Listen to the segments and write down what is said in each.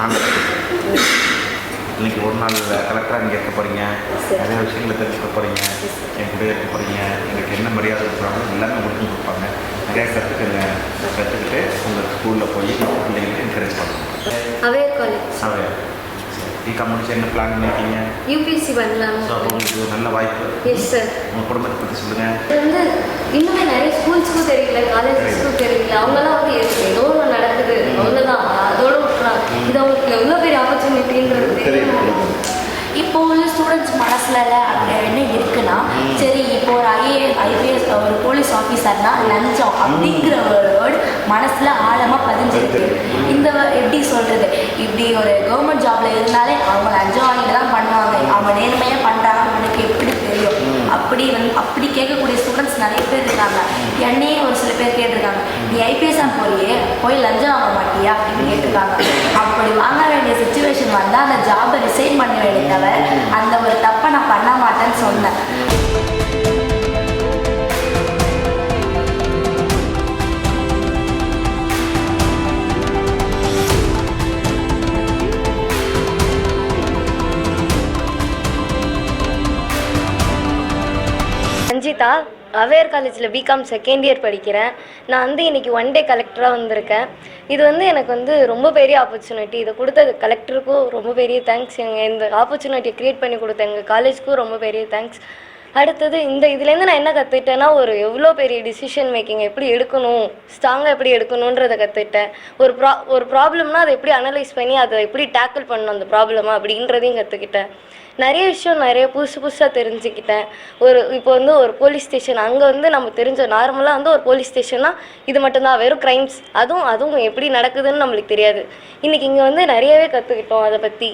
ஆனந்த் இன்றைக்கி ஒரு நாள் கலெக்டராக இங்கே இருக்க போகிறீங்க, நிறைய விஷயங்களை தெரிஞ்சுக்க போகிறீங்க, என் கூட இருக்க போகிறீங்க. எனக்கு என்ன மரியாதை கொடுக்குறாங்களோ எல்லாமே உங்களுக்கு கொடுப்பாங்க. நிறையா கற்றுக்கிட்டு உங்கள் ஸ்கூலில் போய் பிள்ளைங்களுக்கு என்கரேஜ் பண்ணுவோம். அவேர் காலேஜ் அவேர் பிகாம் முடிச்சு என்ன பிளான் பண்ணியிருக்கீங்க? யூபிஎஸ்சி பண்ணலாம். ஸோ உங்களுக்கு ஒரு நல்ல வாய்ப்பு. Yes sir. உங்கள் குடும்பத்தை பற்றி சொல்லுங்கள். இது வந்து இன்னுமே நிறைய ஸ்கூல்ஸுக்கும் தெரியல, காலேஜஸ்க்கும் தெரியல. அவங்களாம் வந்து ஏதோ ஒன்று நடக்குது அவ்வளோதான், அதோடு விட்டுறாங்க. இது அவங்களுக்கு எவ்வளோ பெரிய ஆப்பர்ச்சுனிட்டின்றது தெரியும். இப்போ உள்ள ஸ்டூடெண்ட்ஸ் மனசில் என்ன இருக்குன்னா, சரி இப்போ ஒரு ஐபிஎஸ் ஒரு போலீஸ் ஆஃபீஸர்னா லஞ்சம் அப்படிங்கிற ஒரு வேர்டு மனசில் ஆழமாக பதிஞ்சிருக்கு. இந்த எப்படி சொல்கிறது, இப்படி ஒரு கவர்மெண்ட் ஜாபில் இருந்தாலே அவங்க லஞ்சம் வாங்கிட்டு தான் பண்ணுவாங்க, அவங்க நேர்மையாக பண்ணுறாங்கன்னு எனக்கு எப்படி தெரியும்? அப்படி கேட்கக்கூடிய ஸ்டூடெண்ட்ஸ் நிறைய பேர் இருக்காங்க. என்னையே ஒரு சில பேர் கேட்டிருக்காங்க, நீ ஐபிஎஸ்ஸாக போய் லஞ்சம் வாங்க மாட்டியா அப்படின்னு கேட்டிருக்காங்க. அப்படி வாங்க வேண்டிய சுச்சுவேஷன் வந்தால் அந்த ஜாபை ரிசைன் பண்ண வேண்டிய தவிர அந்த ஒரு தப்பை நான் பண்ண மாட்டேன்னு சொன்னேன். ரஞ்சிதா, அவேர் காலேஜில் பிகாம் செகண்ட் இயர் படிக்கிறேன். நான் வந்து இன்றைக்கி ஒன் டே கலெக்டராக வந்திருக்கேன். இது வந்து எனக்கு வந்து ரொம்ப பெரிய ஆப்பர்ச்சுனிட்டி. இதை கொடுத்த கலெக்டருக்கும் ரொம்ப பெரிய தேங்க்ஸ். இந்த ஆப்பர்ச்சுனிட்டியை க்ரியேட் பண்ணி கொடுத்த எங்கள் காலேஜுக்கும் ரொம்ப பெரிய தேங்க்ஸ். அடுத்தது இதுலேருந்து நான் என்ன கற்றுக்கிட்டேன்னா, எவ்வளோ பெரிய டிசிஷன் மேக்கிங் எப்படி எடுக்கணும், ஸ்ட்ராங்காக எப்படி எடுக்கணுன்றதை கற்றுக்கிட்டேன். ஒரு ப்ராப்ளம்னா அதை எப்படி அனலைஸ் பண்ணி அதை எப்படி டேக்கிள் பண்ணணும் அந்த ப்ராப்ளமாக அப்படின்றதையும் கற்றுக்கிட்டேன். நிறைய விஷயம் புதுசாக தெரிஞ்சுக்கிட்டேன். இப்போ வந்து ஒரு போலீஸ் ஸ்டேஷன், அங்கே வந்து நம்ம நார்மலாக வந்து ஒரு போலீஸ் ஸ்டேஷன்னா இது மட்டும்தான், வெறும் க்ரைம்ஸ், அதுவும் எப்படி நடக்குதுன்னு நம்மளுக்கு தெரியாது. இன்றைக்கி இங்கே வந்து நிறையவே கற்றுக்கிட்டோம். அதை பற்றி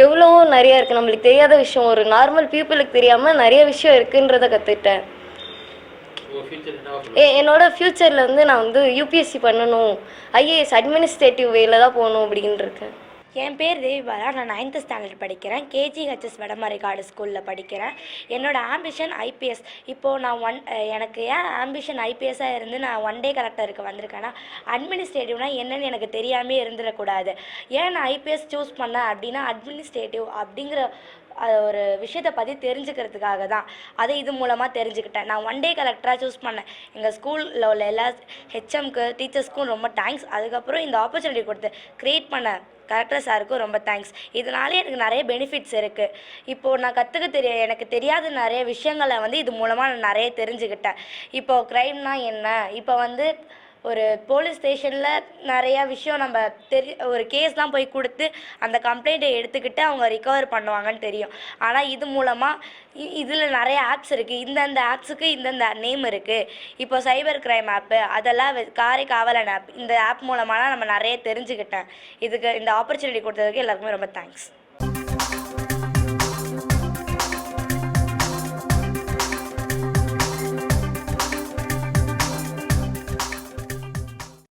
எவ்வளவோ நிறையா இருக்குது, நம்மளுக்கு தெரியாத விஷயம், ஒரு நார்மல் பீப்புளுக்கு தெரியாமல் நிறைய விஷயம் இருக்குன்றதை கற்றுக்கிட்டேன். என்னோட ஃப்யூச்சரில் வந்து நான் வந்து யூபிஎஸ்சி பண்ணணும், ஐஏஎஸ் அட்மினிஸ்ட்ரேட்டிவ் வேல தான் போகணும் அப்படின்னு இருக்கேன். என் பேர் தேவிபாலா. நான் 9th ஸ்டாண்டர்ட் படிக்கிறேன். கேஜிஹெச்எஸ் வடமரைக்காடு ஸ்கூலில் படிக்கிறேன். என்னோடய ஆம்பிஷன் ஐபிஎஸ். இப்போது நான் எனக்கு ஏன் ஆம்பிஷன் ஐபிஎஸ்ஸாக இருந்து நான் ஒன் டே கலெக்டருக்கு வந்திருக்கேன்னா, அட்மினிஸ்ட்ரேட்டிவ்னா என்னன்னு எனக்கு தெரியாமே இருந்துடக்கூடாது. ஏன் நான் ஐபிஎஸ் சூஸ் பண்ணேன் அப்படின்னா, அட்மினிஸ்ட்ரேட்டிவ் அப்படிங்கிற ஒரு விஷயத்தை பற்றி தெரிஞ்சுக்கிறதுக்காக தான். அதை இது மூலமாக தெரிஞ்சுக்கிட்டேன். நான் ஒன் டே கலெக்டராக சூஸ் பண்ணேன். எங்கள் ஸ்கூலில் உள்ள எல்லா ஹெச்எம்க்கு டீச்சர்ஸ்க்கும் ரொம்ப தேங்க்ஸ். அதுக்கப்புறம் இந்த ஆப்பர்ச்சுனிட்டி கொடுத்து க்ரியேட் பண்ண கலெக்டர் சாருக்கும் ரொம்ப தேங்க்ஸ். இதனாலே எனக்கு நிறைய பெனிஃபிட்ஸ் இருக்குது. இப்போது நான் எனக்கு தெரியாத நிறைய விஷயங்களை வந்து இது மூலமாக நான் நிறைய தெரிஞ்சுக்கிட்டேன். இப்போது க்ரைம்னா என்ன, இப்போ வந்து ஒரு போலீஸ் ஸ்டேஷனில் நிறையா விஷயம் நம்ம ஒரு கேஸ்லாம் போய் கொடுத்து அந்த கம்ப்ளைண்ட்டை எடுத்துக்கிட்டு அவங்க ரிகவர் பண்ணுவாங்கன்னு தெரியும். ஆனால் இது மூலமாக இதில் நிறைய ஆப்ஸ் இருக்குது, இந்தந்த ஆப்ஸுக்கு இந்தந்த நேம் இருக்குது. இப்போ சைபர் க்ரைம் ஆப்பு, அதெல்லாம் காவலன் ஆப், இந்த ஆப் மூலமாக நம்ம நிறைய தெரிஞ்சுக்கிட்டேன். இந்த ஆப்பர்ச்சுனிட்டி கொடுத்ததுக்கு எல்லாருக்குமே ரொம்ப தேங்க்ஸ்.